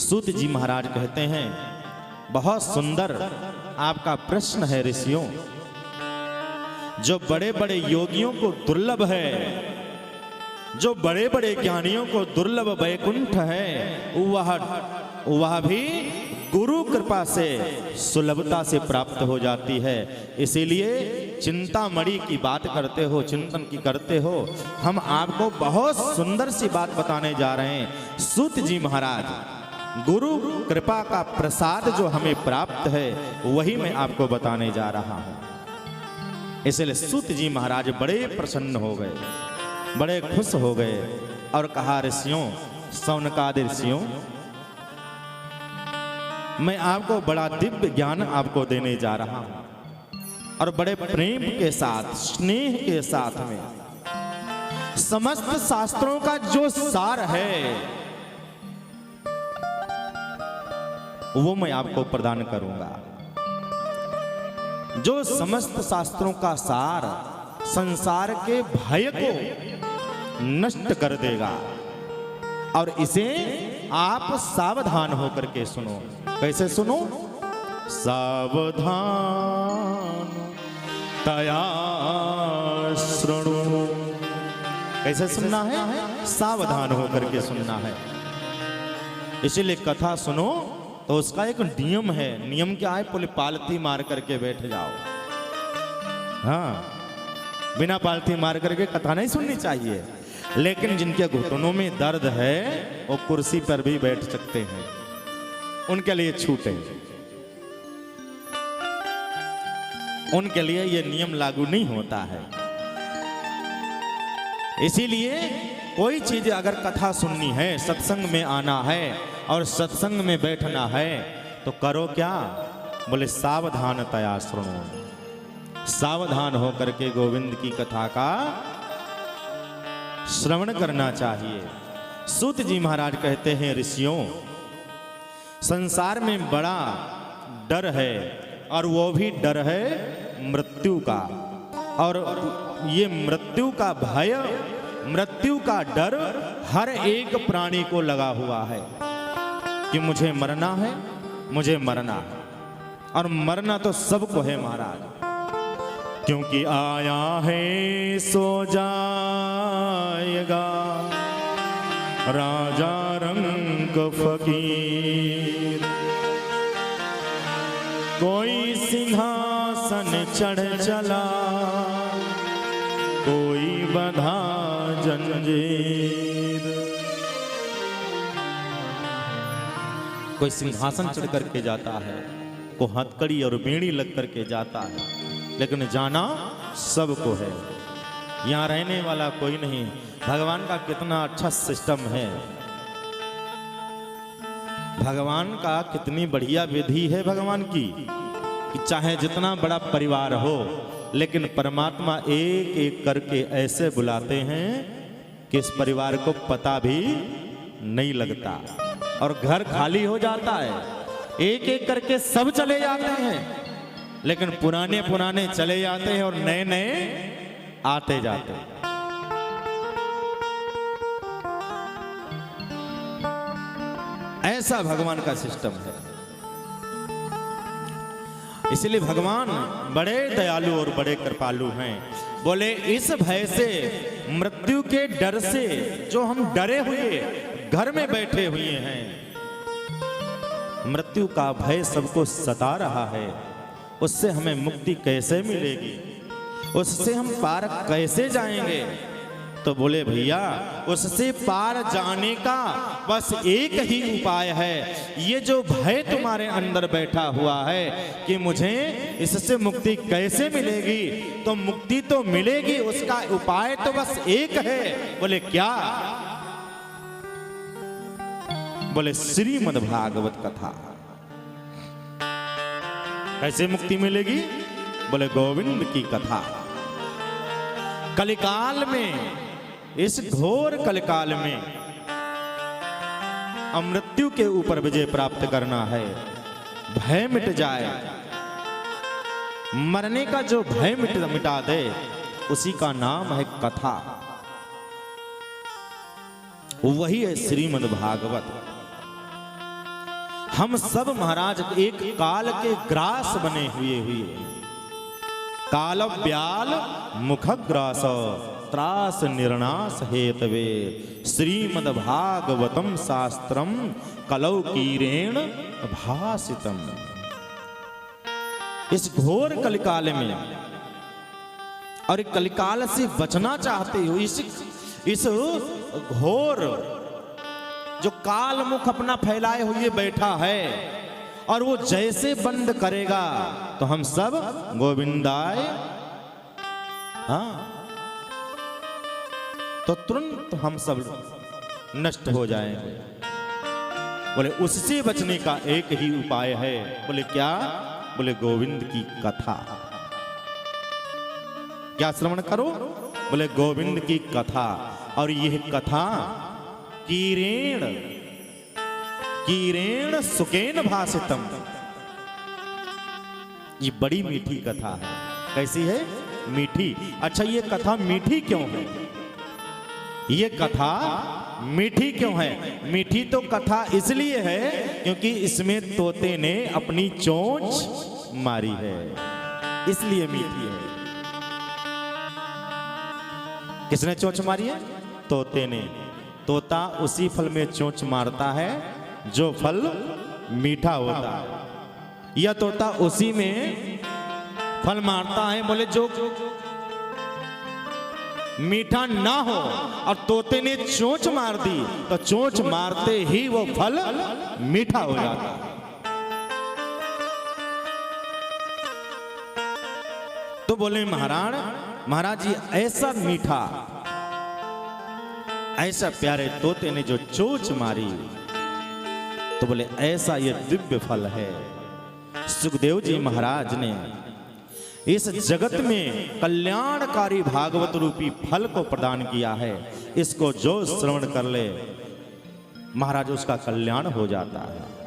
सूत जी महाराज कहते हैं, बहुत सुंदर आपका प्रश्न है ऋषियों। जो बड़े बड़े योगियों को दुर्लभ है, जो बड़े बड़े ज्ञानियों को दुर्लभ वैकुंठ है, वह भी गुरु कृपा से सुलभता से प्राप्त हो जाती है। इसीलिए चिंतामणि की बात करते हो, चिंतन की करते हो, हम आपको बहुत सुंदर सी बात बताने जा रहे हैं। सूत जी महाराज, गुरु कृपा का प्रसाद जो हमें प्राप्त है वही मैं आपको बताने जा रहा हूं। इसलिए सूत जी महाराज बड़े प्रसन्न हो गए, बड़े खुश हो गए और कहा, ऋषियों, सौनकादि ऋषियों, मैं आपको बड़ा दिव्य ज्ञान आपको देने जा रहा हूं और बड़े प्रेम के साथ, स्नेह के साथ में समस्त शास्त्रों का जो सार है वो मैं आपको प्रदान करूंगा। जो समस्त शास्त्रों का सार संसार के भय को नष्ट कर देगा, और इसे आप सावधान होकर के सुनो। कैसे सुनो? सावधान तया शृणु। कैसे सुनना है? सावधान होकर के सुनना है। इसीलिए कथा सुनो तो उसका एक नियम है। नियम क्या है? बोले पालती मार करके बैठ जाओ। हाँ, बिना पालती मार करके कथा नहीं सुननी चाहिए। लेकिन जिनके घुटनों में दर्द है वो कुर्सी पर भी बैठ सकते हैं, उनके लिए छूट है। उनके लिए ये नियम लागू नहीं होता है। इसीलिए कोई चीज अगर कथा सुननी है, सत्संग में आना है और सत्संग में बैठना है तो करो क्या? बोले सावधानतया शृणु। सावधान होकर के गोविंद की कथा का श्रवण करना चाहिए। सूत जी महाराज कहते हैं, ऋषियों, संसार में बड़ा डर है और वो भी डर है मृत्यु का। और ये मृत्यु का भय, मृत्यु का डर हर एक प्राणी को लगा हुआ है कि मुझे मरना है, मुझे मरना है। और मरना तो सबको है महाराज, क्योंकि आया है सो जाएगा राजा रंग फकीर। कोई सिंहासन चढ़ चला, कोई बंधा जंजीर। कोई सिंहासन चढ़ करके जाता है, को हथकड़ी और बेड़ी लग करके जाता है, लेकिन जाना सबको है। यहाँ रहने वाला कोई नहीं। भगवान का कितना अच्छा सिस्टम है, भगवान का कितनी बढ़िया विधि है भगवान की, कि चाहे जितना बड़ा परिवार हो, लेकिन परमात्मा एक एक करके ऐसे बुलाते हैं कि इस परिवार को पता भी नहीं लगता और घर खाली हो जाता है। एक एक करके सब चले जाते हैं, लेकिन पुराने पुराने चले जाते हैं और नए नए आते जाते हैं। ऐसा भगवान का सिस्टम है। इसलिए भगवान बड़े दयालु और बड़े कृपालु हैं। बोले इस भय से, मृत्यु के डर से जो हम डरे हुए घर में बैठे हुए हैं, मृत्यु का भय सबको सता रहा है, उससे हमें मुक्ति कैसे मिलेगी, उससे हम पार कैसे जाएंगे? तो बोले भैया, उससे पार जाने का बस एक ही उपाय है। ये जो भय तुम्हारे अंदर बैठा हुआ है कि मुझे इससे मुक्ति कैसे मिलेगी, तो मुक्ति तो मिलेगी, उसका उपाय तो बस एक है। बोले क्या? बोले श्रीमद् भागवत कथा। कैसे मुक्ति मिलेगी? बोले गोविंद की कथा। कलिकाल में, इस घोर कलिकाल में अमृत्यु के ऊपर विजय प्राप्त करना है, भय मिट जाए, मरने का जो भय मिटा दे, उसी का नाम है कथा। वही है श्रीमद् भागवत। हम सब महाराज एक काल के ग्रास बने हुए काल ब्याल मुखग्रास त्रास निर्णास हेतवे श्रीमद् भागवतम शास्त्रम कलौ कीरेण भासितम। इस घोर कलिकाल में और कलिकाल से बचना चाहते हो, इस घोर जो काल मुख अपना फैलाए हुए बैठा है और वो जैसे बंद करेगा तो हम सब गोविंदाय, हाँ, तो तुरंत हम सब नष्ट हो जाएंगे। बोले उससे बचने का एक ही उपाय है। बोले क्या? बोले गोविंद की कथा। क्या श्रवण करो? बोले गोविंद की कथा। और यह कथा कीरेण कीरेण सुकेन भासितम, ये बड़ी मीठी कथा है। कैसी है? मीठी। अच्छा, ये कथा मीठी क्यों है? ये कथा मीठी क्यों है? मीठी तो कथा इसलिए है क्योंकि इसमें तोते ने अपनी चोंच मारी है, इसलिए मीठी है। किसने चोंच मारी है? तोते ने। तोता उसी फल में चोंच मारता है जो फल मीठा होता है, या तोता उसी में फल मारता है बोले जो मीठा ना हो, और तोते ने चोंच मार दी तो चोंच मारते ही वो फल मीठा हो जाता है। तो बोले महाराज जी ऐसा मीठा, ऐसा प्यारे तोते ने जो चोंच मारी, तो बोले ऐसा ये दिव्य फल है। सुखदेव जी महाराज ने इस जगत में कल्याणकारी भागवत रूपी फल को प्रदान किया है। इसको जो श्रवण कर ले महाराज उसका कल्याण हो जाता है।